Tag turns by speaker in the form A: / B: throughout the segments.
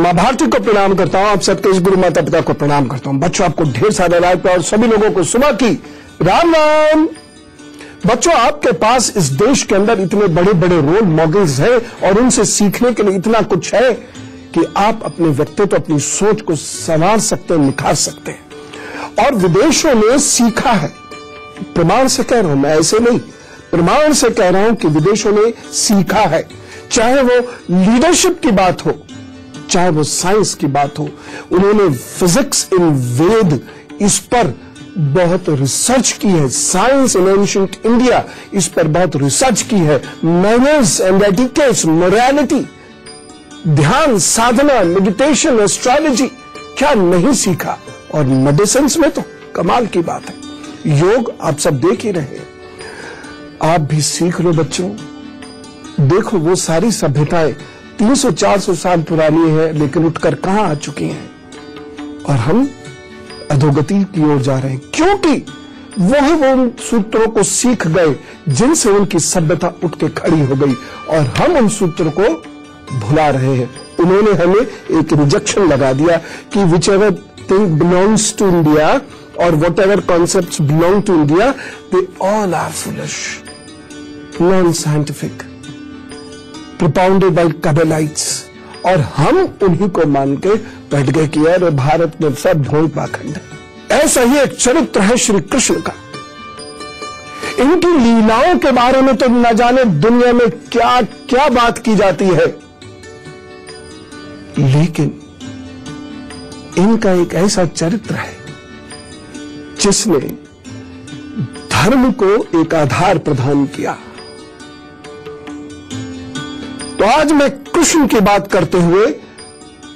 A: माँ भारती को प्रणाम करता हूँ, आप सबके इस गुरु माता पिता को प्रणाम करता हूँ। बच्चों, आपको ढेर सारा लाइक और सभी लोगों को सुबह की राम राम। बच्चों, आपके पास इस देश के अंदर इतने बड़े बड़े रोल मॉडल्स हैं और उनसे सीखने के लिए इतना कुछ है कि आप अपने व्यक्तित्व, अपनी सोच को संवार सकते हैं, निखार सकते हैं। और विदेशों ने सीखा है, प्रमाण से कह रहा हूं मैं, ऐसे नहीं, प्रमाण से कह रहा हूं कि विदेशों ने सीखा है। चाहे वो लीडरशिप की बात हो, चाहे वो साइंस की बात हो, उन्होंने फिजिक्स इन वेद इस पर बहुत रिसर्च की है। साइंस इन एंशिएंट इंडिया इस पर बहुत रिसर्च की है। मैनर्स एंड एटिकेट्स, मोरालिटी, ध्यान, साधना, मेडिटेशन, एस्ट्रोलॉजी, क्या नहीं सीखा। और मेडिसिन में तो कमाल की बात है। योग आप सब देख ही रहे हैं, आप भी सीख लो बच्चों। देखो, वो सारी सभ्यताएं 300-400 साल पुरानी है, लेकिन उठकर कहां आ चुकी हैं और हम अधोगति की ओर जा रहे हैं, क्योंकि वो उन सूत्रों को सीख गए जिनसे उनकी सभ्यता उठ के खड़ी हो गई और हम उन सूत्रों को भुला रहे हैं। उन्होंने हमें एक रिजेक्शन लगा दिया कि which ever thing belongs to India और what ever concept belong to India, they all are foolish, non scientific, propounded by cabalites. और हम उन्हीं को मान के बैठ गए कि यार भारत में सब ढोंग पाखंड है। ऐसा ही एक चरित्र है श्री कृष्ण का। इनकी लीलाओं के बारे में तो न जाने दुनिया में क्या क्या बात की जाती है, लेकिन इनका एक ऐसा चरित्र है जिसने धर्म को एक आधार प्रदान किया। तो आज मैं कृष्ण की बात करते हुए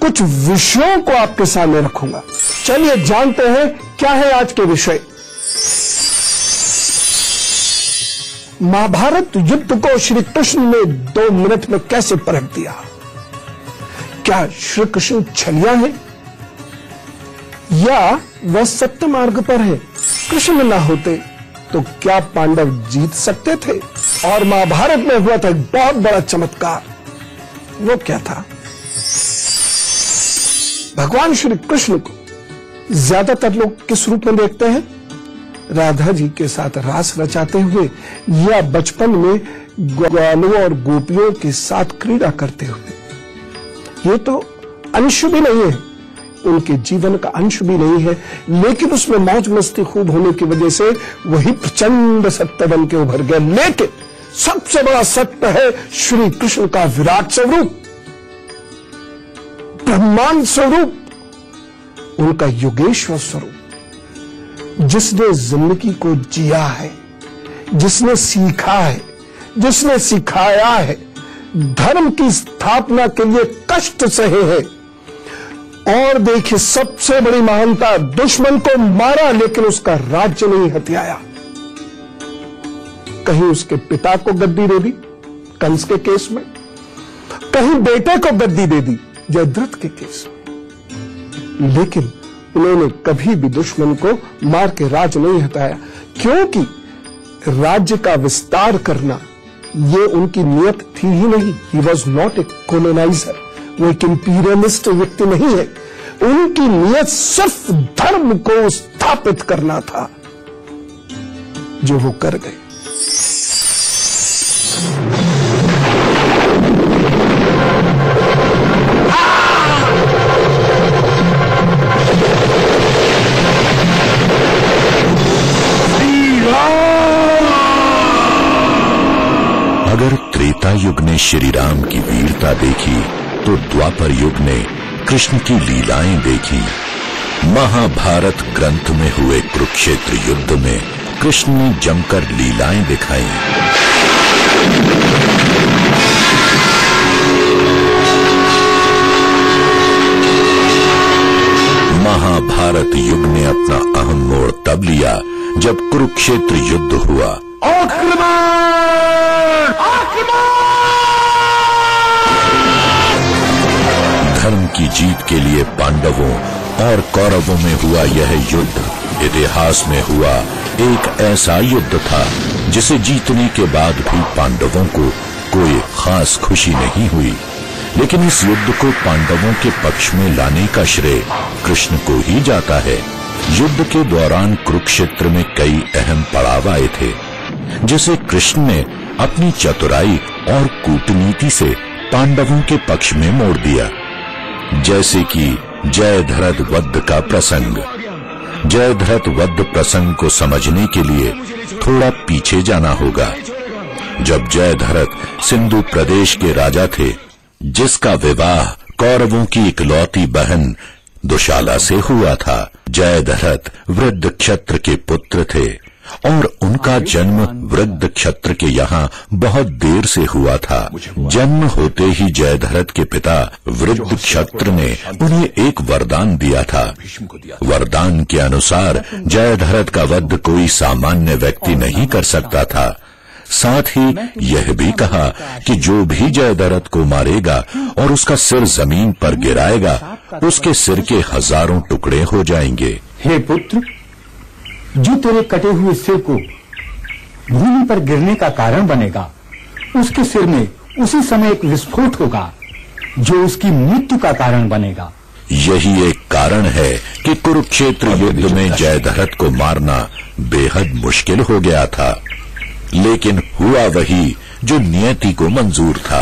A: कुछ विषयों को आपके सामने रखूंगा। चलिए जानते हैं क्या है आज के विषय। महाभारत युद्ध को श्री कृष्ण ने 2 मिनट में कैसे पलट दिया। क्या श्री कृष्ण छलिया है या वह सत्य मार्ग पर है? कृष्ण न होते तो क्या पांडव जीत सकते थे? और महाभारत में हुआ था एक बहुत बड़ा चमत्कार। वो क्या था? भगवान श्री कृष्ण को ज्यादातर लोग किस रूप में देखते हैं? राधा जी के साथ रास रचाते हुए या बचपन में ग्वालों और गोपियों के साथ क्रीड़ा करते हुए। ये तो अंश भी नहीं है, उनके जीवन का अंश भी नहीं है, लेकिन उसमें मौज मस्ती खूब होने की वजह से वही प्रचंड सत्य बन के उभर गया। लेकिन सबसे बड़ा सत्य है श्री कृष्ण का विराट स्वरूप, ब्रह्मांड स्वरूप, उनका योगेश्वर स्वरूप, जिसने जिंदगी को जिया है, जिसने सीखा है, जिसने सिखाया है, धर्म की स्थापना के लिए कष्ट सहे हैं। और देखिए, सबसे बड़ी महानता, दुश्मन को मारा लेकिन उसका राज्य नहीं हथियाया। कहीं उसके पिता को गद्दी दे दी कंस के केस में, कहीं बेटे को गद्दी दे दी जयद्रथ के केस में, लेकिन उन्होंने कभी भी दुश्मन को मार के राज नहीं हटाया, क्योंकि राज्य का विस्तार करना ये उनकी नियत थी ही नहीं। He was not a coloniser, वो एक इंपीरियलिस्ट व्यक्ति नहीं है। उनकी नियत सिर्फ धर्म को स्थापित करना था, जो वो कर गए।
B: अगर त्रेता युग ने श्री राम की वीरता देखी तो द्वापर युग ने कृष्ण की लीलाएं देखी। महाभारत ग्रंथ में हुए कुरुक्षेत्र युद्ध में कृष्ण ने जमकर लीलाएं दिखाई। महाभारत युग ने अपना अहम मोड़ तब लिया जब कुरुक्षेत्र युद्ध हुआ। धर्म की जीत के लिए पांडवों और कौरवों में हुआ यह युद्ध इतिहास में हुआ एक ऐसा युद्ध था जिसे जीतने के बाद भी पांडवों को कोई खास खुशी नहीं हुई। लेकिन इस युद्ध को पांडवों के पक्ष में लाने का श्रेय कृष्ण को ही जाता है। युद्ध के दौरान कुरुक्षेत्र में कई अहम पड़ाव आए थे, जिसे कृष्ण ने अपनी चतुराई और कूटनीति से पांडवों के पक्ष में मोड़ दिया। जैसे कि जयद्रथ वध का प्रसंग। जयद्रथ वध प्रसंग को समझने के लिए थोड़ा पीछे जाना होगा। जब जयद्रथ सिंधु प्रदेश के राजा थे, जिसका विवाह कौरवों की इकलौती बहन दुशाला से हुआ था। जयद्रथ वृद्ध क्षत्र के पुत्र थे और उनका जन्म वृद्ध क्षत्र के यहाँ बहुत देर से हुआ था। जन्म होते ही जयद्रथ के पिता वृद्ध क्षत्र ने उन्हें एक वरदान दिया था। वरदान के अनुसार जयद्रथ का वध कोई सामान्य व्यक्ति नहीं कर सकता था। साथ ही यह भी कहा कि जो भी जयद्रथ को मारेगा और उसका सिर जमीन पर गिराएगा, उसके सिर के हजारों टुकड़े हो जाएंगे।
C: हे पुत्र, जो तेरे कटे हुए सिर को भूमि पर गिरने का कारण बनेगा, उसके सिर में उसी समय एक विस्फोट होगा जो उसकी मृत्यु का कारण बनेगा।
B: यही एक कारण है कि कुरुक्षेत्र युद्ध में जयद्रथ को मारना बेहद मुश्किल हो गया था। लेकिन हुआ वही जो नियति को मंजूर था।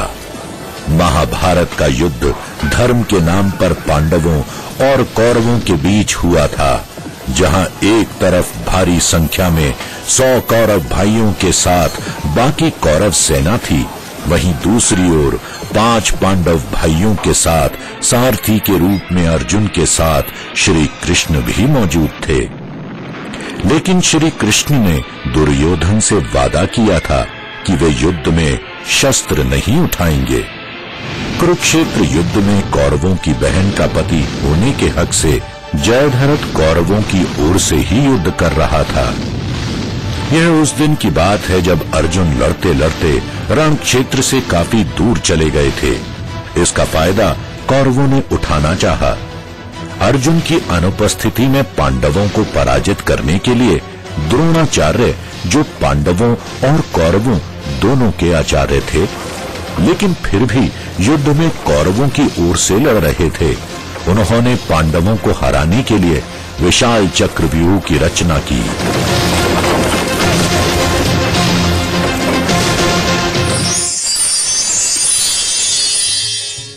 B: महाभारत का युद्ध धर्म के नाम पर पांडवों और कौरवों के बीच हुआ था, जहां एक तरफ भारी संख्या में 100 कौरव भाइयों के साथ बाकी कौरव सेना थी, वहीं दूसरी ओर 5 पांडव भाइयों के साथ सारथी के रूप में अर्जुन के साथ श्री कृष्ण भी मौजूद थे। लेकिन श्री कृष्ण ने दुर्योधन से वादा किया था कि वे युद्ध में शस्त्र नहीं उठाएंगे। कुरुक्षेत्र युद्ध में कौरवों की बहन का पति होने के हक से जयद्रथ कौरवों की ओर से ही युद्ध कर रहा था। यह उस दिन की बात है जब अर्जुन लड़ते लड़ते रण क्षेत्र से काफी दूर चले गए थे। इसका फायदा कौरवों ने उठाना चाहा। अर्जुन की अनुपस्थिति में पांडवों को पराजित करने के लिए द्रोणाचार्य, जो पांडवों और कौरवों दोनों के आचार्य थे, लेकिन फिर भी युद्ध में कौरवों की ओर से लड़ रहे थे, उन्होंने पांडवों को हराने के लिए विशाल चक्रव्यूह की रचना की।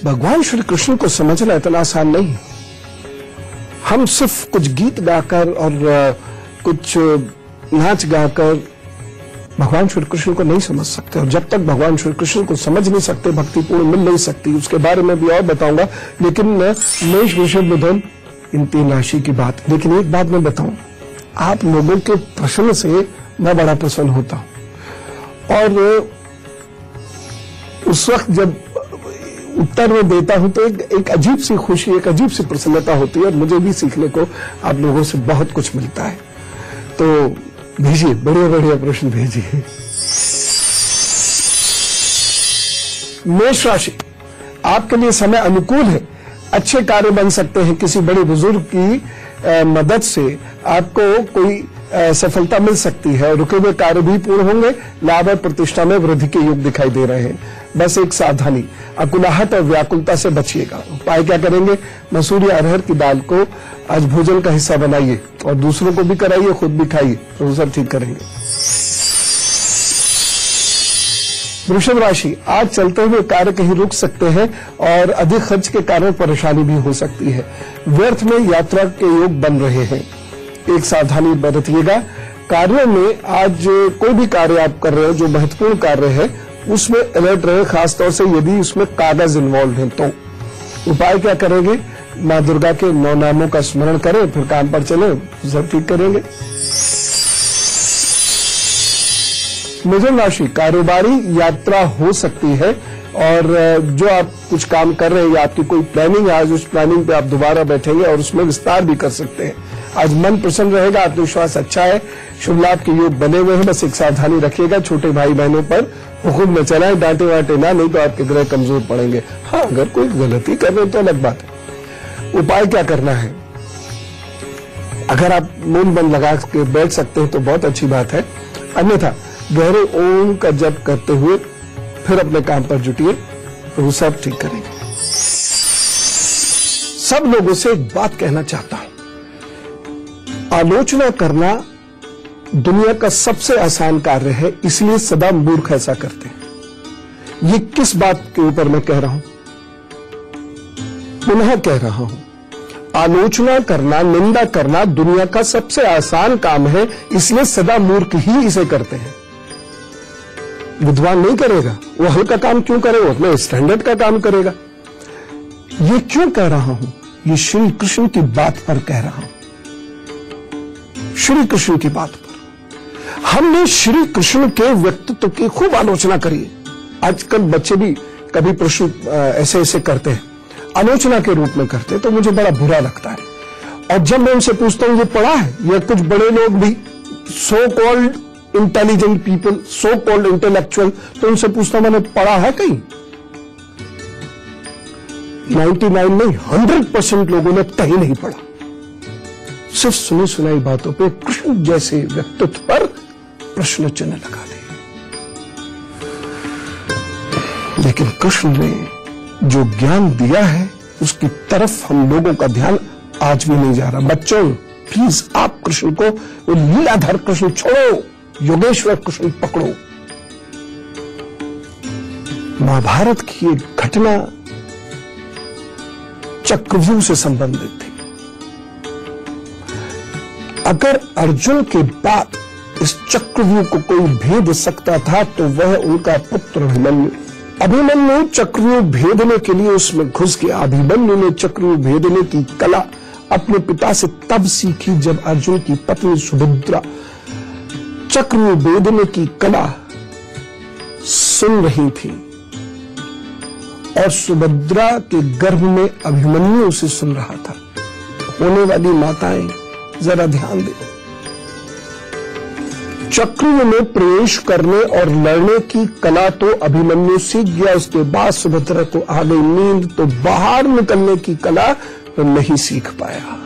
A: भगवान श्री कृष्ण को समझना इतना आसान नहीं। हम सिर्फ कुछ गीत गाकर और कुछ नाच गाकर भगवान श्री कृष्ण को नहीं समझ सकते, और जब तक भगवान श्री कृष्ण को समझ नहीं सकते भक्ति पूर्ण मिल नहीं सकती। उसके बारे में भी और बताऊंगा, लेकिन मेष वृषभ मिथुन इन 3 राशि की बात। लेकिन एक बात मैं बताऊं, आप लोगों के प्रश्न से मैं बड़ा प्रसन्न होता हूं, और उस वक्त जब उत्तर में देता हूं तो एक अजीब सी खुशी, एक अजीब सी प्रसन्नता होती है, और मुझे भी सीखने को आप लोगों से बहुत कुछ मिलता है। तो भेजिए, बढ़िया बढ़िया प्रश्न भेजिए। मेष राशि, आपके लिए समय अनुकूल है। अच्छे कार्य बन सकते हैं। किसी बड़े बुजुर्ग की मदद से आपको कोई सफलता मिल सकती है। रुके हुए कार्य भी पूर्ण होंगे। लाभ और प्रतिष्ठा में वृद्धि के योग दिखाई दे रहे हैं। बस एक सावधानी, अकुलाहट और व्याकुलता से बचिएगा। उपाय क्या करेंगे? मसूर या अरहर की दाल को आज भोजन का हिस्सा बनाइए और दूसरों को भी कराइए, खुद भी खाइए, तो सब ठीक करेंगे। वृषभ राशि, आज चलते हुए कार्य कहीं रुक सकते हैं और अधिक खर्च के कारण परेशानी भी हो सकती है। व्यर्थ में यात्रा के योग बन रहे हैं। एक सावधानी बरतिएगा। कार्यों में आज कोई भी कार्य आप कर रहे हो जो महत्वपूर्ण कार्य है, उसमें अलर्ट रहे, खासतौर से यदि उसमें कागज इन्वॉल्व है तो। उपाय क्या करेंगे? मां दुर्गा के 9 नामों का स्मरण करें, फिर काम पर चले, सब ठीक करेंगे। मिथुन राशि, कारोबारी यात्रा हो सकती है, और जो आप कुछ काम कर रहे हैं या आपकी कोई प्लानिंग है, आज उस प्लानिंग पे आप दोबारा बैठेंगे और उसमें विस्तार भी कर सकते हैं। आज मन प्रसन्न रहेगा, आत्मविश्वास अच्छा है, शुभ लाभ के योग बने हुए हैं। बस एक सावधानी रखिएगा, छोटे भाई बहनों पर हुक्म न चलाएं, डांटे वाटे ना, नहीं तो आपके ग्रह कमजोर पड़ेंगे। हाँ, अगर कोई गलती कर रहे तो अलग बात है। उपाय क्या करना है? अगर आप मूल बंद लगा के बैठ सकते हैं तो बहुत अच्छी बात है, अन्यथा गहरे ओम का जप करते हुए फिर अपने काम पर जुटिए, तो वो सब ठीक करेंगे। सब लोगों से एक बात कहना चाहता हूं, आलोचना करना दुनिया का सबसे आसान कार्य है, इसलिए सदा मूर्ख ऐसा करते हैं। ये किस बात के ऊपर मैं कह रहा हूं? पुनः कह रहा हूं, आलोचना करना, निंदा करना दुनिया का सबसे आसान काम है, इसलिए सदा मूर्ख ही इसे करते हैं। विद्वान नहीं करेगा, वो हल्का काम क्यों करे, वो अपने स्टैंडर्ड का काम करेगा। ये क्यों कह रहा हूं? ये श्री कृष्ण की बात पर कह रहा हूं, श्री कृष्ण की बात पर। हमने श्री कृष्ण के व्यक्तित्व की खूब आलोचना करी है। आजकल बच्चे भी कभी प्रश्न ऐसे ऐसे करते हैं, आलोचना के रूप में करते हैं, तो मुझे बड़ा बुरा लगता है। और जब मैं उनसे पूछता हूं ये पढ़ा है, या कुछ बड़े लोग भी so called intelligent people, so called intellectual, तो उनसे पूछता मैंने पढ़ा है कहीं? 99 नहीं 100% लोगों ने कहीं नहीं पढ़ा। सिर्फ सुनी सुनाई बातों पे कृष्ण जैसे व्यक्तित्व पर प्रश्न चिन्ह लगा दिए। लेकिन कृष्ण ने जो ज्ञान दिया है उसकी तरफ हम लोगों का ध्यान आज भी नहीं जा रहा। बच्चों प्लीज आप कृष्ण को, वो लीलाधर कृष्ण छोड़ो, योगेश्वर कृष्ण पकड़ो। महाभारत की एक घटना चक्रव्यूह से संबंधित थी। अगर अर्जुन के बाद इस चक्रव्यूह को कोई भेद सकता था तो वह उनका पुत्र अभिमन्यु। अभिमन्यु चक्रव्यूह भेदने के लिए उसमें घुस गया। अभिमन्यु ने चक्रव्यूह भेदने की कला अपने पिता से तब सीखी जब अर्जुन की पत्नी सुभद्रा चक्रव्यूह भेदने की कला सुन रही थी, और सुभद्रा के गर्भ में अभिमन्यु उसे सुन रहा था। होने वाली माताएं जरा ध्यान दें, चक्रव्यूह में प्रवेश करने और लड़ने की कला तो अभिमन्यु सीख गया, उसके बाद सुभद्रा को आ गई नींद, तो बाहर निकलने की कला तो नहीं सीख पाया।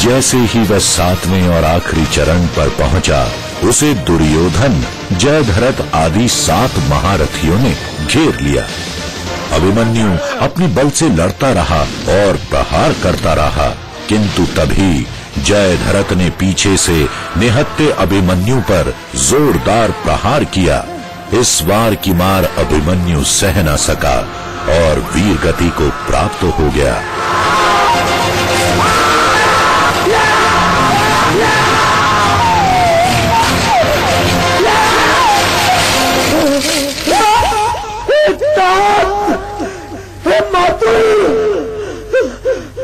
B: जैसे ही वह 7वें और आखिरी चरण पर पहुंचा, उसे दुर्योधन, जयद्रथ आदि 7 महारथियों ने घेर लिया। अभिमन्यु अपने बल से लड़ता रहा और प्रहार करता रहा, किंतु तभी जयद्रथ ने पीछे से निहत्थे अभिमन्यु पर जोरदार प्रहार किया। इस वार की मार अभिमन्यु सह न सका और वीर गति को प्राप्त हो गया।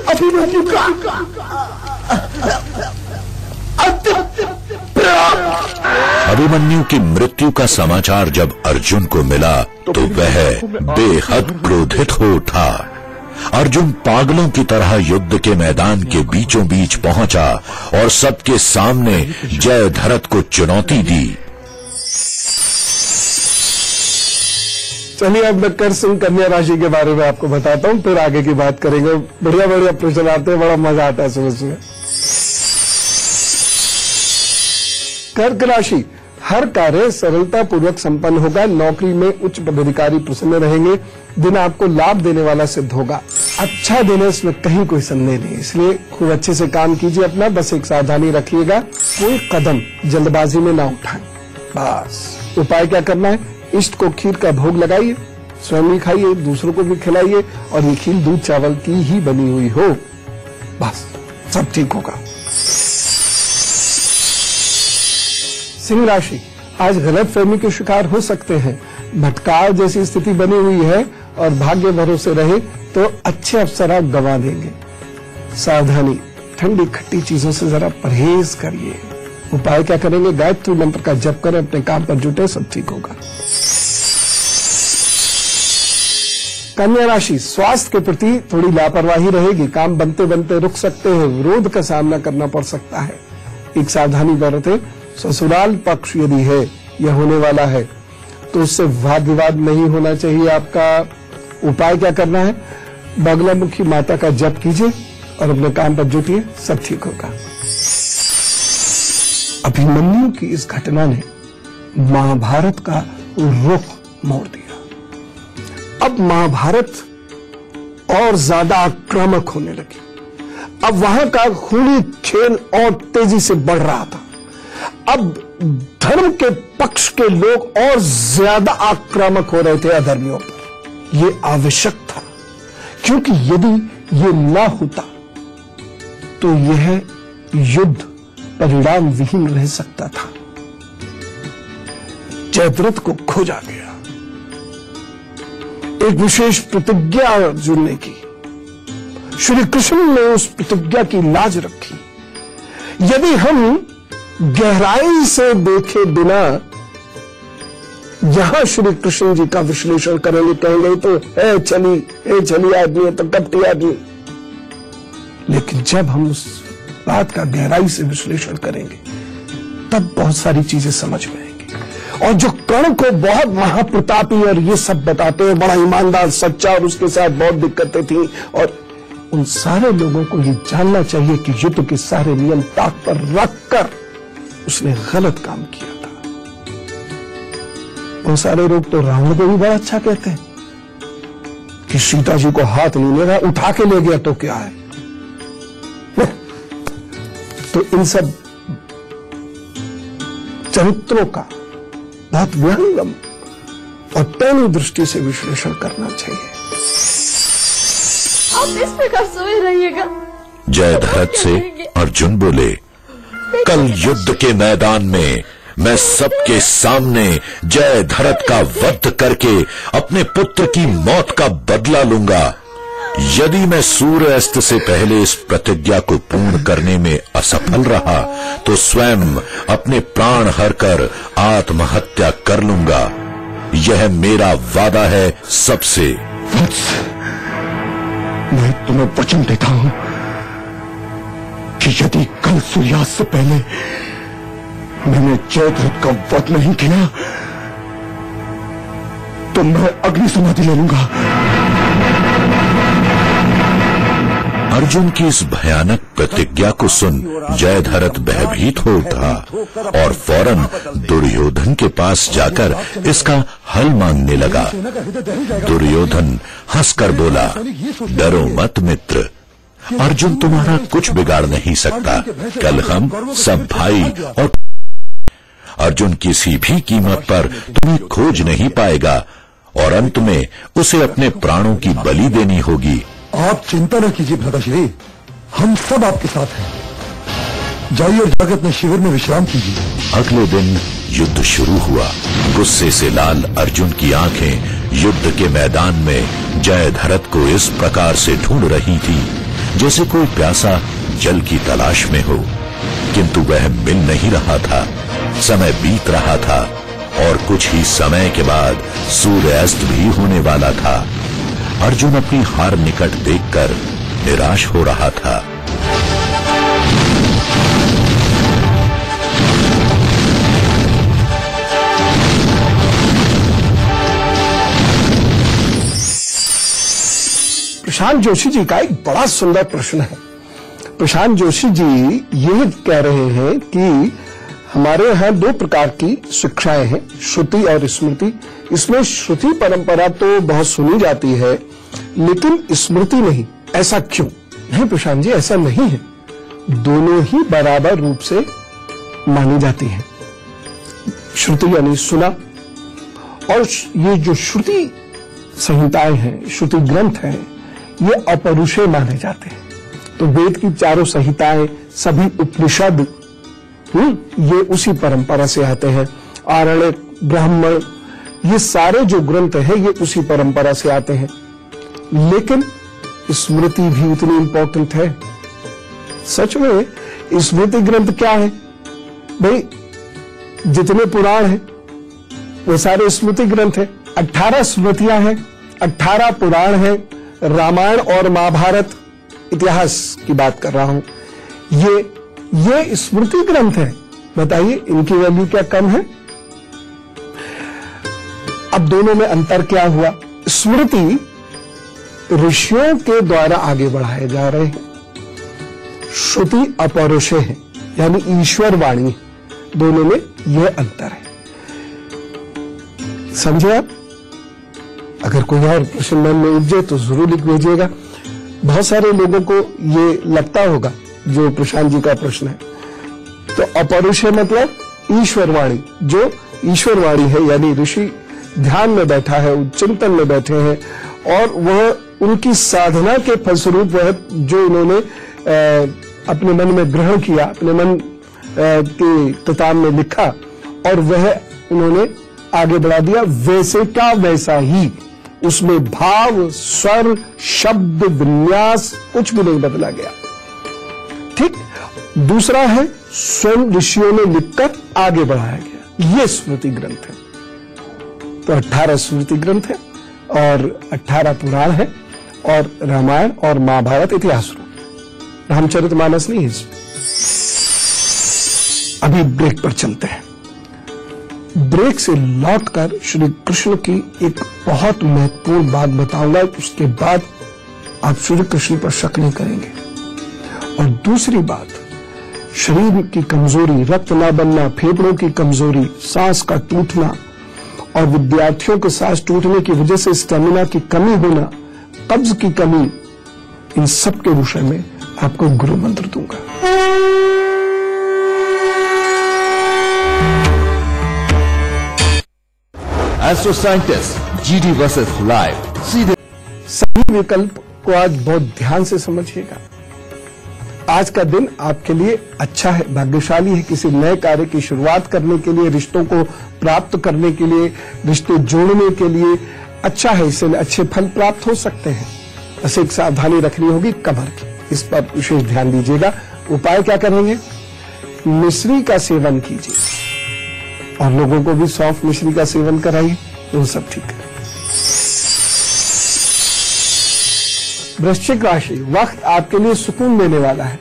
A: अभिमन्यु का
B: अभिमन्यु की मृत्यु का समाचार जब अर्जुन को मिला तो वह बेहद क्रोधित हो उठा। अर्जुन पागलों की तरह युद्ध के मैदान के बीचों बीच पहुंचा और सबके सामने जयद्रथ को चुनौती दी।
A: चलिए अब मैं कर सिंह कन्या राशि के बारे में आपको बताता हूं, फिर आगे की बात करेंगे। बढ़िया बढ़िया प्रश्न आते हैं, बड़ा मजा आता है सुबह सुबह। कर्क राशि, हर कार्य सरलता पूर्वक संपन्न होगा। नौकरी में उच्च पदाधिकारी प्रसन्न रहेंगे। दिन आपको लाभ देने वाला सिद्ध होगा। अच्छा दिन है, इसमें कहीं कोई संदेह नहीं, इसलिए खूब अच्छे से काम कीजिए अपना। बस एक सावधानी रखिएगा, कोई कदम जल्दबाजी में ना उठाएं। बस उपाय क्या करना है, इष्ट को खीर का भोग लगाइए, स्वयं भी खाइए, दूसरों को भी खिलाइए, और ये खीर दूध चावल की ही बनी हुई हो, बस सब ठीक होगा। सिंह राशि, आज गलत फहमी के शिकार हो सकते हैं। भटकाव जैसी स्थिति बनी हुई है और भाग्य भरोसे रहे तो अच्छे अवसर आप गंवा देंगे। सावधानी, ठंडी खट्टी चीजों से जरा परहेज करिए। उपाय क्या करेंगे, गायत्री मंत्र का जप करें, अपने काम पर जुटे, सब ठीक होगा। कन्या राशि, स्वास्थ्य के प्रति थोड़ी लापरवाही रहेगी। काम बनते बनते रुक सकते हैं, विरोध का सामना करना पड़ सकता है। एक सावधानी बरतें। ससुराल पक्ष यदि है या होने वाला है तो उससे वाद विवाद नहीं होना चाहिए। आपका उपाय क्या करना है, बगलामुखी माता का जप कीजिए और अपने काम पर जुटिए, सब ठीक होगा। अभिमन्यु की इस घटना ने महाभारत का रुख मोड़ दिया। अब महाभारत और ज्यादा आक्रामक होने लगी। अब वहां का खूनी खेल और तेजी से बढ़ रहा था। अब धर्म के पक्ष के लोग और ज्यादा आक्रामक हो रहे थे अधर्मियों पर। यह आवश्यक था, क्योंकि यदि ये ना होता तो यह युद्ध परिणाम विहीन रह सकता था। जयद्रथ को खोजा गया। एक विशेष प्रतिज्ञा अर्जुन ने की। श्री कृष्ण ने उस प्रतिज्ञा की लाज रखी। यदि हम गहराई से देखे बिना यहां श्री कृष्ण जी का विश्लेषण करेंगे, कहेंगे तो है चली आदमी है, तो कपटी आदमी। लेकिन जब हम उस बात का गहराई से विश्लेषण करेंगे तब बहुत सारी चीजें समझ में आएंगी। और जो कर्ण को बहुत महाप्रतापी और ये सब बताते हैं, बड़ा ईमानदार, सच्चा, और उसके साथ बहुत दिक्कतें थी, और उन सारे लोगों को ये जानना चाहिए कि युद्ध के सारे नियम ताक पर रखकर उसने गलत काम किया था। वो सारे लोग तो रावण को भी बड़ा अच्छा कहते हैं कि सीता जी को हाथ नहीं ले रहा, उठा के ले गया तो क्या है। तो इन सब चरित्रों का बहुत व्यंगम और पैनी दृष्टि से विश्लेषण करना चाहिए।
D: आप इस प्रकार सोए रहिएगा।
B: जयद्रथ से अर्जुन बोले, कल युद्ध के मैदान में मैं सबके सामने जयद्रथ का वध करके अपने पुत्र की मौत का बदला लूंगा। यदि मैं सूर्य अस्त से पहले इस प्रतिज्ञा को पूर्ण करने में असफल रहा तो स्वयं अपने प्राण हरकर आत्महत्या कर लूंगा। यह मेरा वादा है सबसे।
C: वत्स, मैं तुम्हें वचन देता हूं कि यदि कल सूर्यास्त से पहले मैंने जयद्रथ का वध नहीं किया तो मैं अग्नि समाधि ले लूंगा।
B: अर्जुन की इस भयानक प्रतिज्ञा को सुन जयद्रथ भयभीत हो उठा और फौरन दुर्योधन के पास जाकर इसका हल मांगने लगा। दुर्योधन हंसकर बोला, डरो मत मित्र, अर्जुन तुम्हारा कुछ बिगाड़ नहीं सकता। कल हम सब भाई, और अर्जुन किसी भी कीमत पर तुम्हें खोज नहीं पाएगा और अंत में उसे अपने प्राणों की बलि देनी होगी।
C: आप चिंता न कीजिए भ्राताश्री, हम सब आपके साथ हैं। जाइए और जाकर अपने शिविर में विश्राम कीजिए।
B: अगले दिन युद्ध शुरू हुआ। गुस्से से लाल अर्जुन की आंखें युद्ध के मैदान में जयद्रथ को इस प्रकार से ढूंढ रही थी जैसे कोई प्यासा जल की तलाश में हो, किंतु वह मिल नहीं रहा था। समय बीत रहा था और कुछ ही समय के बाद सूर्यास्त भी होने वाला था। अर्जुन अपनी हार निकट देखकर निराश हो रहा था।
A: प्रशांत जोशी जी का एक बड़ा सुंदर प्रश्न है। प्रशांत जोशी जी यह कह रहे हैं कि हमारे यहाँ दो प्रकार की शिक्षाएं हैं, श्रुति और स्मृति। इसमें श्रुति परंपरा तो बहुत सुनी जाती है लेकिन स्मृति नहीं, ऐसा क्यों? नहीं प्रशांत जी, ऐसा नहीं है। दोनों ही बराबर रूप से मानी जाती है। श्रुति यानी सुना, और ये जो श्रुति संहिताएं हैं, श्रुति ग्रंथ हैं, ये अपरुषे माने जाते हैं। तो वेद की चारों संहिताएं, सभी उपनिषद, ये उसी परंपरा से आते हैं। आरण्यक, ब्राह्मण, ये सारे जो ग्रंथ हैं ये उसी परंपरा से आते हैं। लेकिन स्मृति भी उतनी इंपॉर्टेंट है। सच में स्मृति ग्रंथ क्या है भाई? जितने पुराण हैं वो सारे स्मृति ग्रंथ हैं। 18 स्मृतियां हैं, 18 पुराण हैं। रामायण और महाभारत इतिहास की बात कर रहा हूं। ये स्मृति ग्रंथ है। बताइए इनकी वैल्यू क्या कम है? अब दोनों में अंतर क्या हुआ? स्मृति ऋषियों के द्वारा आगे बढ़ाए जा रहे हैं, श्रुति अपौरुषे है यानी ईश्वर वाणी। दोनों में यह अंतर है। समझे आप? अगर कोई और प्रश्न मन में उपजे तो जरूर लिख भेजिएगा। बहुत सारे लोगों को ये लगता होगा जो प्रशांत जी का प्रश्न है। तो अपौरुषेय मतलब ईश्वरवाणी, जो ईश्वरवाणी है, यानी ऋषि ध्यान में बैठा है, चिंतन में बैठे हैं और वह उनकी साधना के फलस्वरूप वह जो उन्होंने अपने मन में ग्रहण किया, अपने मन के किताब में लिखा और वह उन्होंने आगे बढ़ा दिया, वैसे का वैसा ही, उसमें भाव, स्वर, शब्द, विन्यास कुछ भी नहीं बदला गया। ठीक। दूसरा है स्वयं ऋषियों ने लिखकर आगे बढ़ाया गया, ये स्मृति ग्रंथ है। तो 18 स्मृति ग्रंथ है और 18 पुराण है और रामायण और महाभारत इतिहास रूप, रामचरितमानस नहीं है इसमें। अभी ब्रेक पर चलते हैं। ब्रेक से लौटकर श्री कृष्ण की एक बहुत महत्वपूर्ण बात बताऊंगा, उसके बाद आप श्री कृष्ण पर शक नहीं करेंगे। और दूसरी बात, शरीर की कमजोरी, रक्त ना बनना, फेफड़ों की कमजोरी, सांस का टूटना और विद्यार्थियों के सांस टूटने की वजह से स्टेमिना की कमी होना, कब्ज की कमी, इन सब के विषय में आपको गुरु मंत्र दूंगा।
B: Astro scientist GD versus live, सीधे
A: सभी विकल्प को आज बहुत ध्यान से समझिएगा। आज का दिन आपके लिए अच्छा है, भाग्यशाली है। किसी नए कार्य की शुरुआत करने के लिए, रिश्तों को प्राप्त करने के लिए, रिश्ते जोड़ने के लिए अच्छा है, इससे अच्छे फल प्राप्त हो सकते हैं। बस एक सावधानी रखनी होगी कमर की, इस पर विशेष ध्यान दीजिएगा। उपाय क्या करेंगे? मिश्री का सेवन कीजिए और लोगों को भी सौंफ मिश्री का सेवन कराइए, तो सब ठीक है। वृश्चिक राशि, वक्त आपके लिए सुकून देने वाला है,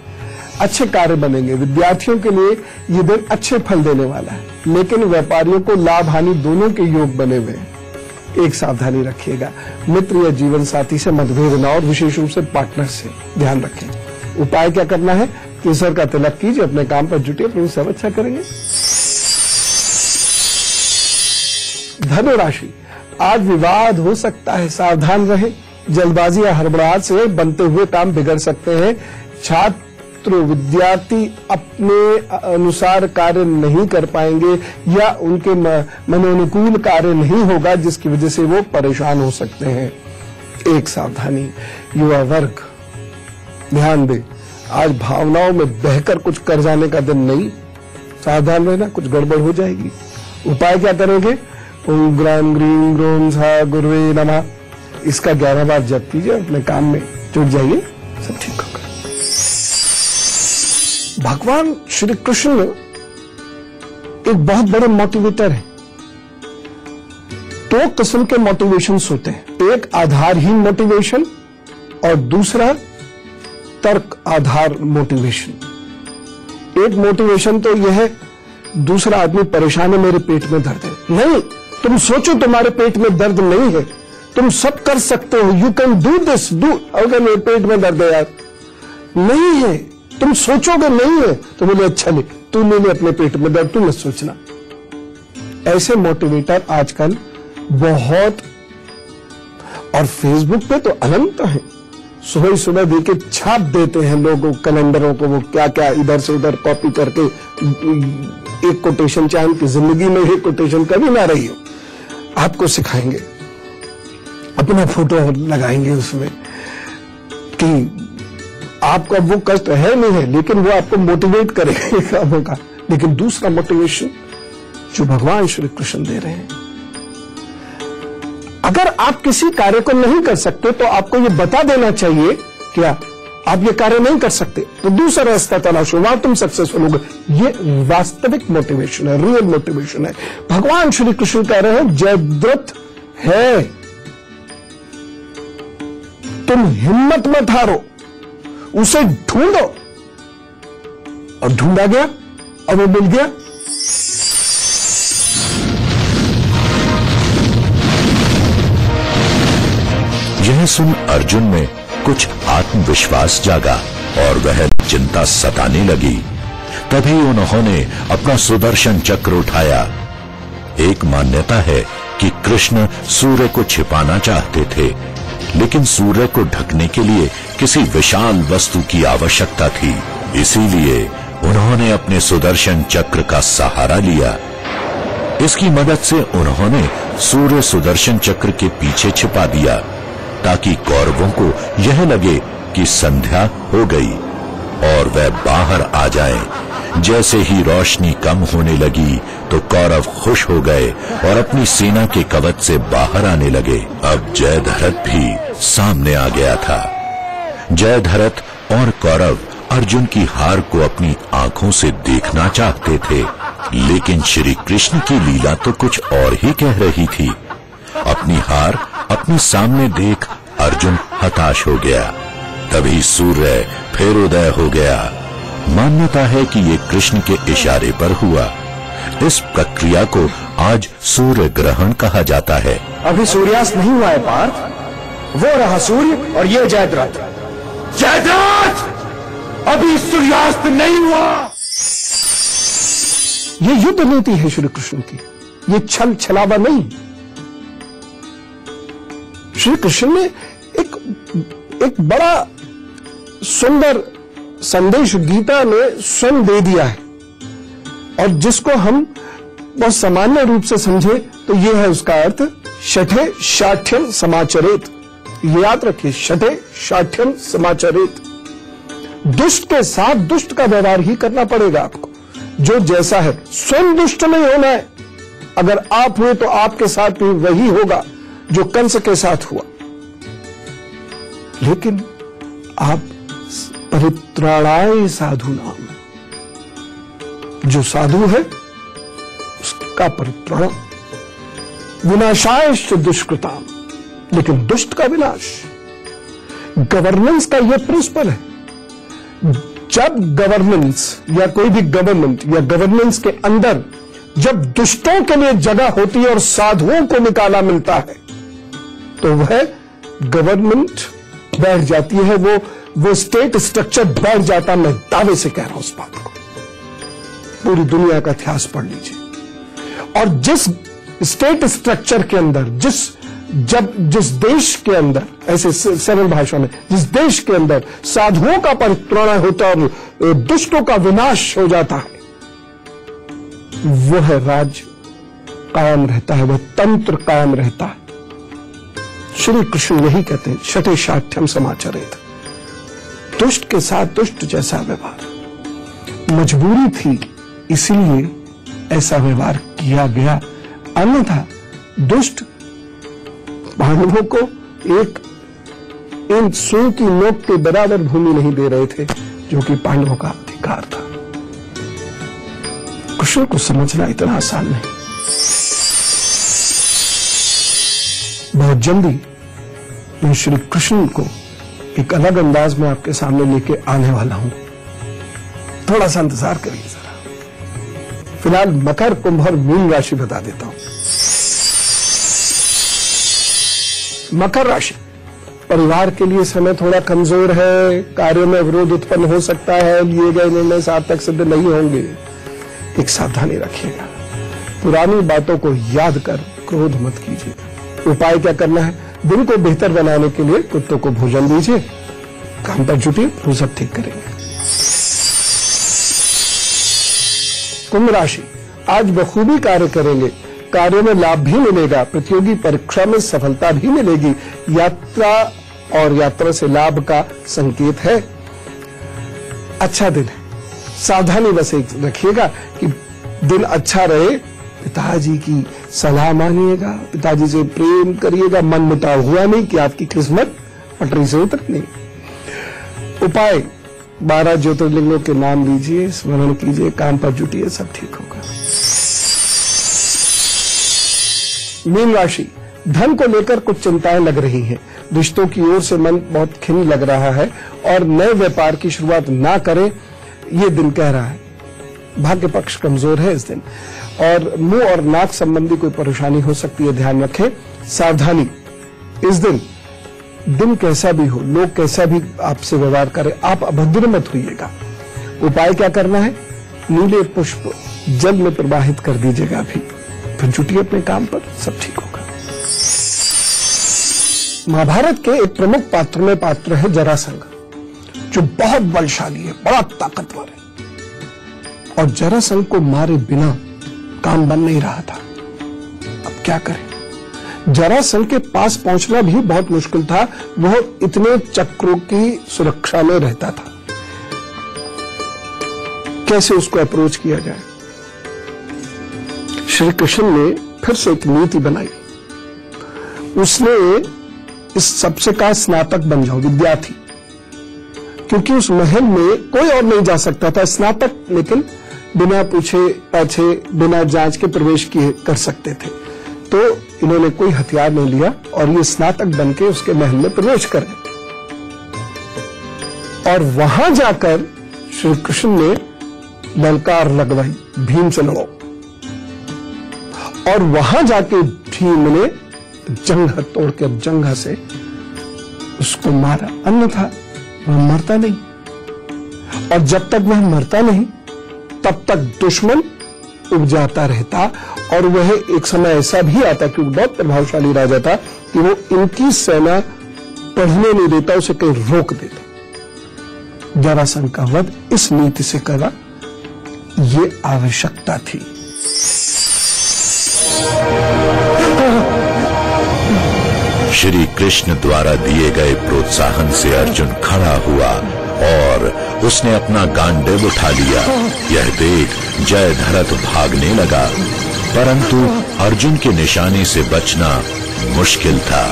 A: अच्छे कार्य बनेंगे। विद्यार्थियों के लिए ये दिन अच्छे फल देने वाला है, लेकिन व्यापारियों को लाभ हानि दोनों के योग बने हुए हैं। एक सावधानी रखिएगा, मित्र या जीवन साथी से मतभेद न और विशेष रूप से पार्टनर से ध्यान रखें। उपाय क्या करना है? केसर का तिलक कीजिए, अपने काम पर जुटिए, अपनी सब अच्छा करेंगे। धनु राशि, आज विवाद हो सकता है, सावधान रहें। जल्दबाजी या हड़बड़ाहट से बनते हुए काम बिगड़ सकते हैं। छात्र विद्यार्थी अपने अनुसार कार्य नहीं कर पाएंगे या उनके मनोनुकूल कार्य नहीं होगा, जिसकी वजह से वो परेशान हो सकते हैं। एक सावधानी, युवा वर्ग ध्यान दे, आज भावनाओं में बहकर कुछ कर जाने का दिन नहीं, सावधान रहना, कुछ गड़बड़ हो जाएगी। उपाय क्या करेंगे? ओम ग्राम ग्रीम ग्रोम सा गुरुवे नमः, इसका 11 बार जप कीजिए, अपने काम में जुट जाइए, सब ठीक होगा। भगवान श्री कृष्ण एक बहुत बड़े मोटिवेटर है। 2 किस्म के मोटिवेशंस होते हैं, एक आधारहीन मोटिवेशन और दूसरा तर्क आधार मोटिवेशन। एक मोटिवेशन तो यह है, दूसरा आदमी परेशान है, मेरे पेट में दर्द है। नहीं, तुम सोचो तुम्हारे पेट में दर्द नहीं है, तुम सब कर सकते हो, you can do this, do. अगर मेरे पेट में दर्द है यार, नहीं है, तुम सोचोगे नहीं है तो बोले अच्छा ले, तू ले ले अपने पेट में दर्द, तू मत सोचना। ऐसे मोटिवेटर आजकल बहुत, और फेसबुक पे तो अनंत है। सुबह ही सुबह देके छाप देते हैं लोगों कैलेंडरों को, वो क्या क्या इधर से उधर कॉपी करके एक कोटेशन, चाहे उनकी जिंदगी में एक कोटेशन कभी ना रही हो, आपको सिखाएंगे, अपना फोटो लगाएंगे उसमें कि आपका वो कष्ट है नहीं है, लेकिन वो आपको मोटिवेट करेगा कामों का। लेकिन दूसरा मोटिवेशन जो भगवान श्री कृष्ण दे रहे हैं, अगर आप किसी कार्य को नहीं कर सकते तो आपको ये बता देना चाहिए, क्या आप ये कार्य नहीं कर सकते तो दूसरा रास्ता तलाशो, वहां तुम सक्सेसफुल होगे। ये वास्तविक मोटिवेशन है, रियल मोटिवेशन है। भगवान श्री कृष्ण कह रहे हैं जयद्रथ है, तुम हिम्मत मत हारो, उसे ढूंढो। और ढूंढा गया और वो मिल गया।
B: यह सुन अर्जुन में कुछ आत्मविश्वास जागा और वह चिंता सताने लगी। तभी उन्होंने अपना सुदर्शन चक्र उठाया। एक मान्यता है कि कृष्ण सूर्य को छिपाना चाहते थे, लेकिन सूर्य को ढकने के लिए किसी विशाल वस्तु की आवश्यकता थी। इसीलिए उन्होंने अपने सुदर्शन चक्र का सहारा लिया। इसकी मदद से उन्होंने सूर्य सुदर्शन चक्र के पीछे छिपा दिया, ताकि कौरवों को यह लगे कि संध्या हो गई और वह बाहर आ जाएं। जैसे ही रोशनी कम होने लगी तो कौरव खुश हो गए और अपनी सेना के कवच से बाहर आने लगे। अब जयद्रथ भी सामने आ गया था। जयद्रथ और कौरव अर्जुन की हार को अपनी आंखों से देखना चाहते थे, लेकिन श्री कृष्ण की लीला तो कुछ और ही कह रही थी। अपनी हार अपने सामने देख अर्जुन हताश हो गया। तभी सूर्य फिर उदय हो गया। मान्यता है कि ये कृष्ण के इशारे पर हुआ। इस प्रक्रिया को आज सूर्य ग्रहण कहा जाता है।
C: अभी सूर्यास्त नहीं हुआ है पार्थ। वो रहा सूर्य और ये जयद्रथ। जयद्रथ, अभी सूर्यास्त नहीं हुआ।
A: ये युद्ध नीति है श्री कृष्ण की, ये छल छलावा नहीं। श्री कृष्ण ने एक बड़ा सुंदर संदेश गीता में स्वयं दे दिया है, और जिसको हम बहुत सामान्य रूप से समझे तो यह है उसका अर्थ शठे शाठ्यम समाचरेत। ये याद रखिए, शठे शाठ्यम समाचरेत। दुष्ट के साथ दुष्ट का व्यवहार ही करना पड़ेगा आपको। जो जैसा है, स्वयं दुष्ट नहीं होना है। अगर आप हुए तो आपके साथ भी वही होगा जो कंस के साथ हुआ। लेकिन आप परित्राणाय साधु नाम, जो साधु है उसका परित्राण, विनाशायश्च दुष्कृताम, लेकिन दुष्ट का विनाश। गवर्नेंस का यह प्रिंसिपल है। जब गवर्नेंस या कोई भी गवर्नमेंट या गवर्नेंस के अंदर जब दुष्टों के लिए जगह होती है और साधुओं को निकाला मिलता है, तो वह गवर्नमेंट बैठ जाती है, वो स्टेट स्ट्रक्चर बैठ जाता है। मैं दावे से कह रहा हूं उस बात को। पूरी दुनिया का इतिहास पढ़ लीजिए। और जिस स्टेट स्ट्रक्चर के अंदर, जिस देश के अंदर, ऐसे सरल भाषा में, जिस देश के अंदर साधुओं का परित्राण होता है और दुष्टों का विनाश हो जाता है, वह राज्य कायम रहता है, वह तंत्र कायम रहता है। श्री कृष्ण यही कहते हैं, शठे शाठ्यम समाचरेत। दुष्ट के साथ दुष्ट जैसा व्यवहार। मजबूरी थी, इसलिए ऐसा व्यवहार किया गया, अन्यथा दुष्ट पांडवों को एक इन सूर की नोक के बराबर भूमि नहीं दे रहे थे, जो कि पांडवों का अधिकार था। कृष्ण को समझना इतना आसान नहीं। बहुत जल्दी मैं श्री कृष्ण को एक अलग अंदाज में आपके सामने लेके आने वाला हूं। थोड़ा सा इंतजार करिए जरा। फिलहाल मकर, कुंभ और मीन राशि बता देता हूं। मकर राशि, परिवार के लिए समय थोड़ा कमजोर है। कार्यों में विरोध उत्पन्न हो सकता है। लिए गए निर्णय सार्थक सिद्ध नहीं होंगे। एक सावधानी रखिएगा। पुरानी बातों को याद कर क्रोध मत कीजिए। उपाय क्या करना है? दिन को बेहतर बनाने के लिए कुत्तों को भोजन दीजिए, काम पर जुटिए, वो सब ठीक करेंगे। कुंभ राशि, आज बखूबी कार्य करेंगे। कार्यों में लाभ भी मिलेगा। प्रतियोगी परीक्षा में सफलता भी मिलेगी। यात्रा और यात्रा से लाभ का संकेत है। अच्छा दिन है। सावधानी बस एक रखिएगा कि दिन अच्छा रहे। पिताजी की सलाह मानिएगा, पिताजी से प्रेम करिएगा। मन मुटाव हुआ नहीं कि आपकी किस्मत पटरी से उतर नहीं। उपाय, 12 ज्योतिर्लिंगों के नाम लीजिए, स्मरण कीजिए, काम पर जुटिए, सब ठीक होगा। मीन राशि, धन को लेकर कुछ चिंताएं लग रही हैं। रिश्तों की ओर से मन बहुत खिन्न लग रहा है और नए व्यापार की शुरुआत ना करें, ये दिन कह रहा है। भाग्य पक्ष कमजोर है इस दिन, और मुंह और नाक संबंधी कोई परेशानी हो सकती है, ध्यान रखें। सावधानी, इस दिन कैसा भी हो, लोग कैसा भी आपसे व्यवहार करें, आप अभद्र मत होइएगा। उपाय क्या करना है? नीले पुष्प जल में प्रवाहित कर दीजिएगा। अभी फिर जुटिए अपने काम पर, सब ठीक होगा। महाभारत के एक प्रमुख पात्र में पात्र है जरासंध, जो बहुत बलशाली है, बड़ा ताकतवर है। और जरासंध को मारे बिना काम बन नहीं रहा था। अब क्या करें? जरासंध के पास पहुंचना भी बहुत मुश्किल था। वह इतने चक्रों की सुरक्षा में रहता था। कैसे उसको अप्रोच किया जाए? श्री कृष्ण ने फिर से एक नीति बनाई। उसने इस सबसे कहा स्नातक बन जाओ, विद्यार्थी, क्योंकि उस महल में कोई और नहीं जा सकता था। स्नातक लेकिन बिना पूछे पाछे, बिना जांच के प्रवेश किए कर सकते थे। तो इन्होंने कोई हथियार नहीं लिया और ये स्नातक बनके उसके महल में प्रवेश कर गए। और वहां जाकर श्री कृष्ण ने ललकार लगवाई, भीम से लड़ो। और वहां जाके भीम ने जंघा तोड़ के जंघा से उसको मारा, अन्यथा वह मरता नहीं। और जब तक वह मरता नहीं तब तक दुश्मन उपजाता रहता। और वह एक समय ऐसा भी आता, क्योंकि बहुत प्रभावशाली राजा था, कि वो इनकी सेना पढ़ने नहीं देता, उसे कहीं रोक देता। जरासंध का वध इस नीति से करा, ये आवश्यकता थी।
B: श्री कृष्ण द्वारा दिए गए प्रोत्साहन से अर्जुन खड़ा हुआ और उसने अपना गांडीव उठा लिया। यह देख जयद्रथ भागने लगा, परंतु अर्जुन के निशाने से बचना मुश्किल था।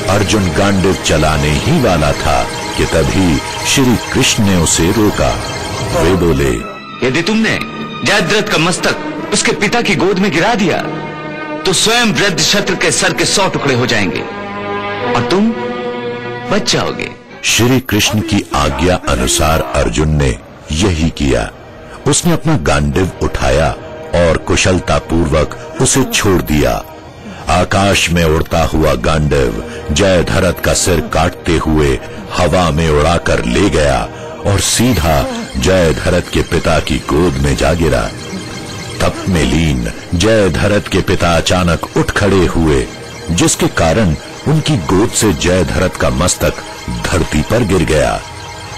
B: अर्जुन गांडीव चलाने ही वाला था कि तभी श्री कृष्ण ने उसे रोका। वे बोले,
E: यदि तुमने जयद्रथ का मस्तक उसके पिता की गोद में गिरा दिया तो स्वयं वृद्ध शत्रु के सर के 100 टुकड़े हो जाएंगे और तुम बच जाओगे।
B: श्री कृष्ण की आज्ञा अनुसार अर्जुन ने यही किया। उसने अपना गांडीव उठाया और कुशलतापूर्वक उसे छोड़ दिया। आकाश में उड़ता हुआ गांडीव जयद्रथ का सिर काटते हुए हवा में उड़ाकर ले गया और सीधा जयद्रथ के पिता की गोद में जा गिरा। तप में लीन जयद्रथ के पिता अचानक उठ खड़े हुए, जिसके कारण उनकी गोद से जयद्रथ का मस्तक धरती पर गिर गया।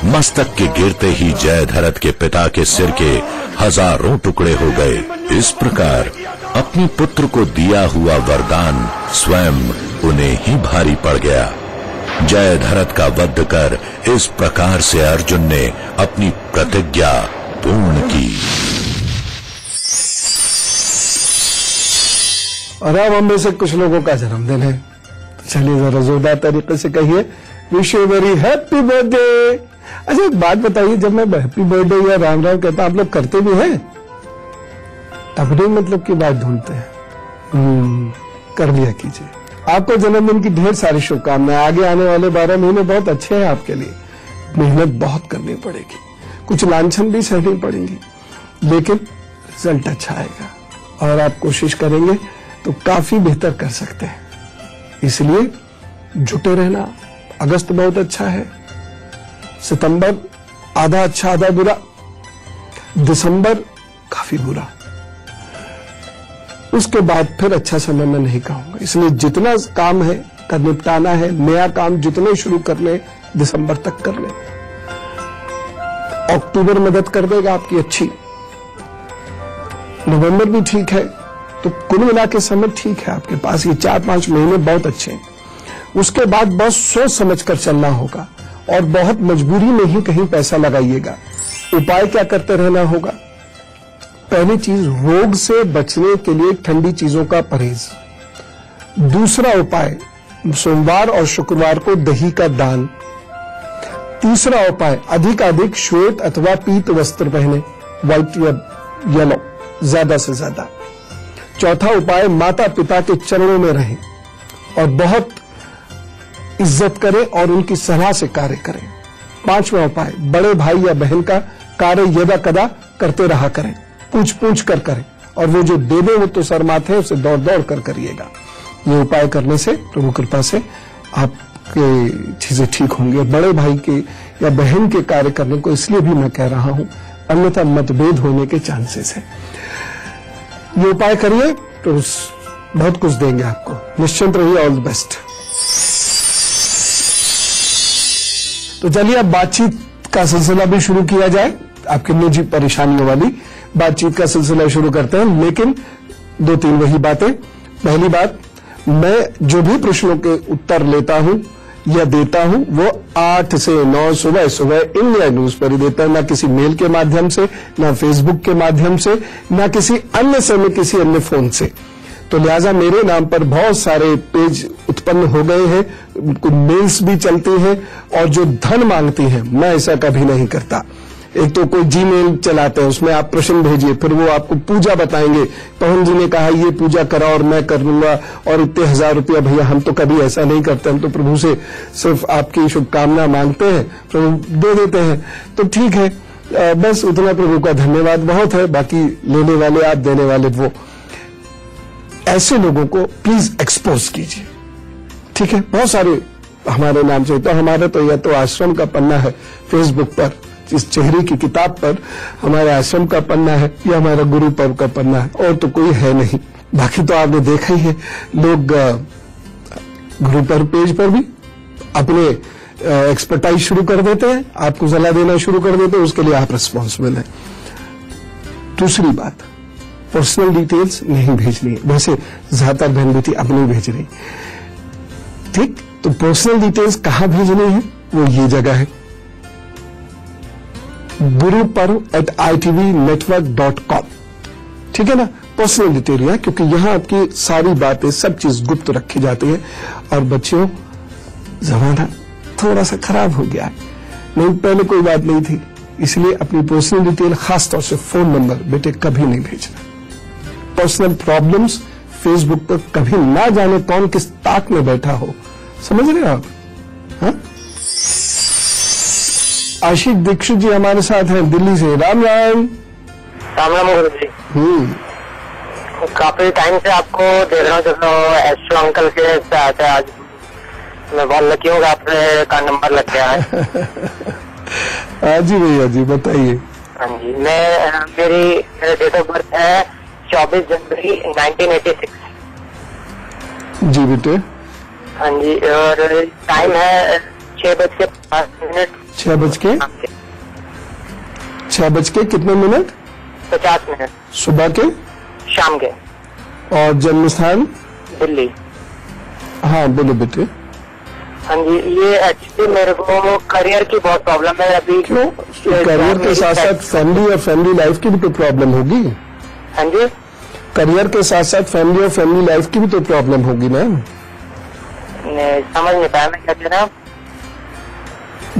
B: मस्तक के गिरते ही जयद्रथ के पिता के सिर के हजारों टुकड़े हो गए। इस प्रकार अपने पुत्र को दिया हुआ वरदान स्वयं उन्हें ही भारी पड़ गया। जयद्रथ का वध कर इस प्रकार से अर्जुन ने अपनी प्रतिज्ञा पूर्ण की।
A: और अब हम में से कुछ लोगों का जन्मदिन है, तो चलिए जरा जोरदार तरीके से कहिए, wish you very happy birthday. अच्छा एक बात बताइए, जब मैं हैप्पी बर्थडे या राम राम कहता आप लोग करते भी हैं? तब नहीं मतलब की बात ढूंढते हैं। कर लिया कीजिए। आपको जन्मदिन की ढेर सारी शुभकामनाएं। आगे आने वाले 12 महीने बहुत अच्छे हैं आपके लिए। मेहनत बहुत करनी पड़ेगी, कुछ लांछन भी सहनी पड़ेंगी, लेकिन रिजल्ट अच्छा आएगा और आप कोशिश करेंगे तो काफी बेहतर कर सकते हैं। इसलिए जुटे रहना। अगस्त बहुत अच्छा है, सितंबर आधा अच्छा आधा बुरा, दिसंबर काफी बुरा, उसके बाद फिर अच्छा समय मैं नहीं कहूंगा। इसलिए जितना काम है कर निपटाना है, नया काम जितने शुरू कर ले दिसंबर तक कर ले। अक्टूबर मदद कर देगा आपकी अच्छी, नवंबर भी ठीक है, तो कुल मिला के समय ठीक है आपके पास। ये 4-5 महीने बहुत अच्छे हैं। उसके बाद बहुत सोच समझ कर चलना होगा और बहुत मजबूरी में ही कहीं पैसा लगाइएगा। उपाय क्या करते रहना होगा? पहली चीज, रोग से बचने के लिए ठंडी चीजों का परहेज। दूसरा उपाय, सोमवार और शुक्रवार को दही का दान। तीसरा उपाय, अधिकाधिक श्वेत अथवा पीत वस्त्र पहने, व्हाइट या येलो ज्यादा से ज्यादा। चौथा उपाय, माता पिता के चरणों में रहें और बहुत इज्जत करें और उनकी सलाह से कार्य करें। पांचवा उपाय, बड़े भाई या बहन का कार्य यदा कदा करते रहा करें, पूछ पूछ कर करें, और वो जो दे दे वो तो शर्माते हैं, उसे दौड़ दौड़ कर करिएगा। ये उपाय करने से प्रभु कृपा से आपके चीजें ठीक होंगी। बड़े भाई के या बहन के कार्य करने को इसलिए भी मैं कह रहा हूं, अन्यथा मतभेद होने के चांसेस है। ये उपाय करिए तो बहुत कुछ देंगे आपको। निश्चिंत रहिए। All the best. तो चलिए अब बातचीत का सिलसिला भी शुरू किया जाए। आपकी निजी परेशानियों वाली बातचीत का सिलसिला शुरू करते हैं, लेकिन 2-3 वही बातें। पहली बात, मैं जो भी प्रश्नों के उत्तर लेता हूं या देता हूं वो 8 से 9 सुबह इंडिया न्यूज पर ही देता है, ना किसी मेल के माध्यम से, ना फेसबुक के माध्यम से, ना किसी अन्य समय किसी अन्य फोन से। तो लिहाजा मेरे नाम पर बहुत सारे पेज उत्पन्न हो गए हैं, कुछ मेल्स भी चलती हैं, और जो धन मांगती हैं मैं ऐसा कभी नहीं करता। एक तो कोई जीमेल चलाते हैं, उसमें आप प्रश्न भेजिए, फिर वो आपको पूजा बताएंगे, पवन जी ने कहा ये पूजा करा और मैं कर लूंगा और इतने 1000 रुपया। भैया हम तो कभी ऐसा नहीं करते, हम तो प्रभु से सिर्फ आपकी शुभकामना मांगते हैं, प्रभु दे देते हैं। तो ठीक है, बस उतना प्रभु का धन्यवाद बहुत है, बाकी लेने वाले आप, देने वाले वो। ऐसे लोगों को प्लीज एक्सपोज कीजिए, ठीक है। बहुत सारे हमारे नाम से, तो हमारा तो यह तो आश्रम का पन्ना है फेसबुक पर, इस चेहरे की किताब पर हमारे आश्रम का पन्ना है या हमारा गुरु पर्व का पन्ना है, और तो कोई है नहीं। बाकी तो आपने देखा ही है, लोग गुरु पर्व पेज पर भी अपने एक्सपर्टाइज शुरू कर देते हैं, आपको सलाह देना शुरू कर देते हैं, उसके लिए आप रिस्पॉन्सिबल हैं। दूसरी बात, पर्सनल डिटेल्स नहीं भेजनी है। वैसे ज्यादातर बहन बेटी अपनी भेज रही, ठीक। तो पर्सनल डिटेल्स कहां भेजनी है, वो ये जगह है, guruparv@itvnetwork.com, ठीक है ना। पर्सनल डिटेल है, क्योंकि यहां आपकी सारी बातें, सब चीज गुप्त रखी जाती है। और बच्चों, जमाना थोड़ा सा खराब हो गया है, नहीं पहले कोई बात नहीं थी, इसलिए अपनी पर्सनल डिटेल, खासतौर से फोन नंबर बेटे कभी नहीं भेजना। पर्सनल प्रॉब्लम्स फेसबुक पर कभी, ना जाने कौन किस ताक में बैठा हो, समझ रहे हो आप। हाँ? आशिक दीक्षित जी हमारे साथ हैं दिल्ली से। राम राम।
F: राम राम गुरु जी। काफी टाइम से आपको देख रहा हूँ, जब एस्ट्रो अंकल के साथ आज मैं बहुत लकी हूँ, आपका का नंबर लग गया है।
A: हाँ जी भैया जी, बताइए।
F: हाँ जी, मेरी डेट ऑफ बर्थ है 24 जनवरी 1986।
A: जी बेटे।
F: हाँ जी, और टाइम है 6:05।
A: 6 कितने मिनट?
F: 50 मिनट।
A: सुबह के?
F: शाम के।
A: और जन्म स्थान?
F: दिल्ली।
A: हाँ बोलो बेटे।
F: हाँ जी, ये एक्चुअली मेरे को करियर की बहुत प्रॉब्लम है अभी।
A: क्यों? करियर के साथ साथ फैमिली और फैमिली लाइफ की भी तो प्रॉब्लम होगी।
F: हाँ जी,
A: करियर के साथ साथ फैमिली और फैमिली लाइफ की भी तो प्रॉब्लम होगी ना।
F: समझ नहीं पाया मैं क्या कह रहा हूँ।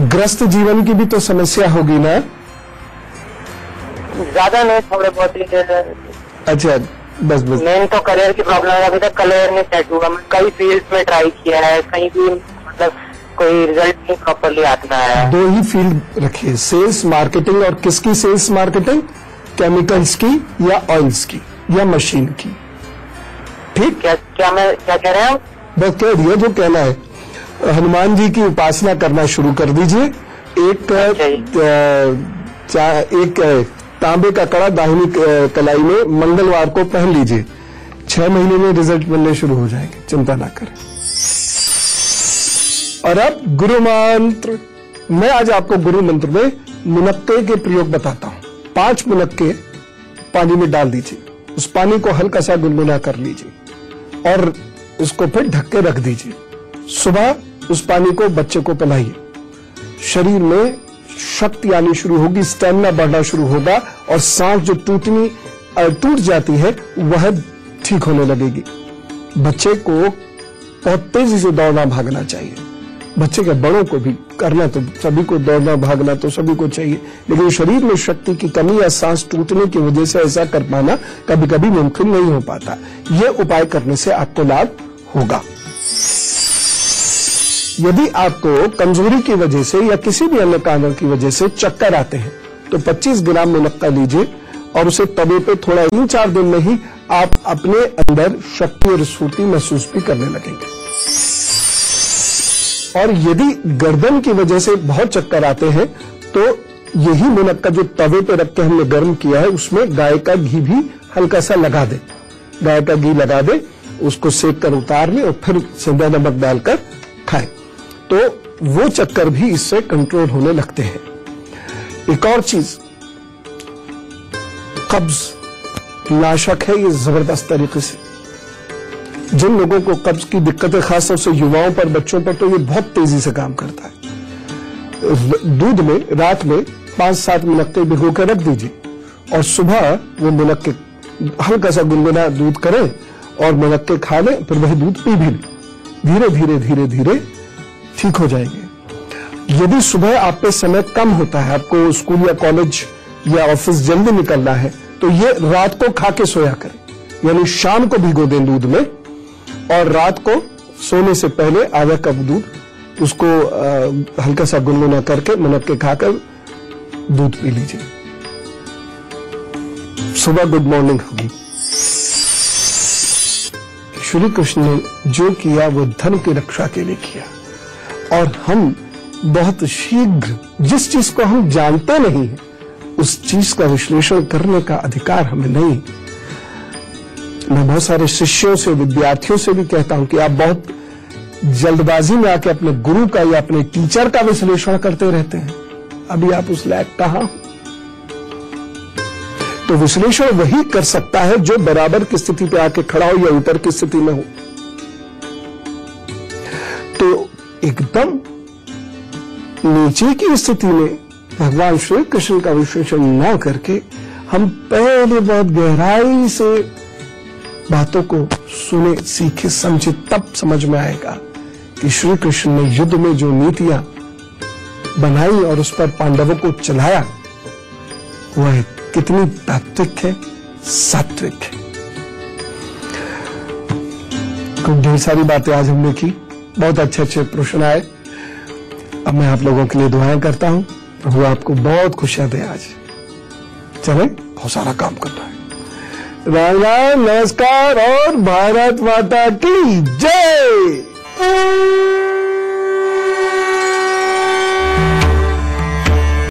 A: ग्रस्त जीवन की भी तो समस्या होगी ना।
F: ज्यादा नहीं, थोड़े बहुत ही।
A: अच्छा, बस
F: मेन तो करियर की प्रॉब्लम है, अभी तक करियर नहीं सेट हुआ। मैं कई फील्ड में ट्राई किया है, कहीं भी मतलब कोई रिजल्ट नहीं प्रॉपरली आता है।
A: 2 ही फील्ड रखिए, सेल्स मार्केटिंग। और किसकी सेल्स मार्केटिंग? केमिकल्स की या ऑयल्स की या मशीन की, ठीक।
F: क्या मैं क्या कह रहे हैं?
A: बस कह दिया जो कहना है। हनुमान जी की उपासना करना शुरू कर दीजिए। एक तांबे का कड़ा दाहिनी कलाई में मंगलवार को पहन लीजिए, 6 महीने में रिजल्ट मिलने शुरू हो जाएंगे, चिंता ना करें। और अब गुरु मंत्र। मैं आज आपको गुरु मंत्र में मुनक्के के प्रयोग बताता हूं। 5 मुनक्के पानी में डाल दीजिए, उस पानी को हल्का सा गुनगुना कर लीजिए और उसको फिर ढक के रख दीजिए। सुबह उस पानी को बच्चे को पिलाइए, शरीर में शक्ति आनी शुरू होगी, स्टेमिना बढ़ना शुरू होगा, और सांस जो टूट जाती है वह ठीक होने लगेगी। बच्चे को बहुत तेजी से दौड़ना भागना चाहिए। बच्चे के बड़ों को भी करना, तो सभी को दौड़ना भागना तो सभी को चाहिए, लेकिन शरीर में शक्ति की कमी या सांस टूटने की वजह से ऐसा कर पाना कभी कभी मुमकिन नहीं हो पाता। ये उपाय करने से आपको लाभ होगा। यदि आपको कमजोरी की वजह से या किसी भी अन्य कारण की वजह से चक्कर आते हैं तो 25 ग्राम मुनक्का लीजिए और उसे तवे पे थोड़ा 3-4 दिन में ही आप अपने अंदर शक्ति और स्फूर्ति महसूस भी करने लगेंगे। और यदि गर्दन की वजह से बहुत चक्कर आते हैं तो यही मुनक्का जो तवे पे रख के हमने गर्म किया है उसमें गाय का घी भी हल्का सा लगा दे। गाय का घी लगा दे, उसको सेक कर उतार ले और फिर सेंधा नमक डालकर खाएं। तो वो चक्कर भी इससे कंट्रोल होने लगते हैं। एक और चीज, कब्ज नाशक है ये जबरदस्त तरीके से। जिन लोगों को कब्ज की दिक्कतें, खासतौर से युवाओं पर, बच्चों पर, तो ये बहुत तेजी से काम करता है। दूध में रात में 5-7 मुनक्के भिगो कर रख दीजिए और सुबह वो मुनक्के हल्का सा गुनगुना दूध करें और मुनक्के खा लें, फिर वही दूध पी भी लें। धीरे धीरे धीरे धीरे ठीक हो जाएंगे। यदि सुबह आप पे समय कम होता है, आपको स्कूल या कॉलेज या ऑफिस जल्दी निकलना है, तो ये रात को खा के सोया करें, यानी शाम को भिगो दें दूध में और रात को सोने से पहले आधा कप दूध उसको हल्का सा गुनगुना करके मुनक्के खाकर दूध पी लीजिए। सुबह गुड मॉर्निंग होगी। श्री कृष्ण ने जो किया वो धन की रक्षा के लिए किया और हम बहुत शीघ्र जिस चीज को हम जानते नहीं है उस चीज का विश्लेषण करने का अधिकार हमें नहीं। मैं बहुत सारे शिष्यों से, विद्यार्थियों से भी कहता हूं कि आप बहुत जल्दबाजी में आके अपने गुरु का या अपने टीचर का विश्लेषण करते रहते हैं। अभी आप उस लायक कहां? तो विश्लेषण वही कर सकता है जो बराबर की स्थिति पे आके खड़ा हो या ऊपर की स्थिति में हो। तो एकदम नीचे की स्थिति में भगवान श्री कृष्ण का विश्लेषण न करके हम पहले बहुत गहराई से बातों को सुने, सीखे, समझे, तब समझ में आएगा कि श्री कृष्ण ने युद्ध में जो नीतियां बनाई और उस पर पांडवों को चलाया वह कितनी तात्विक है, सात्विक है। कुछ ढेर सारी बातें आज हमने की, बहुत अच्छे अच्छे प्रश्न आए। अब मैं आप लोगों के लिए दुआएं करता हूं, प्रभु आपको बहुत खुशियां दे। आज चले, बहुत सारा काम करना है। राम राम, नमस्कार और भारत माता की जय।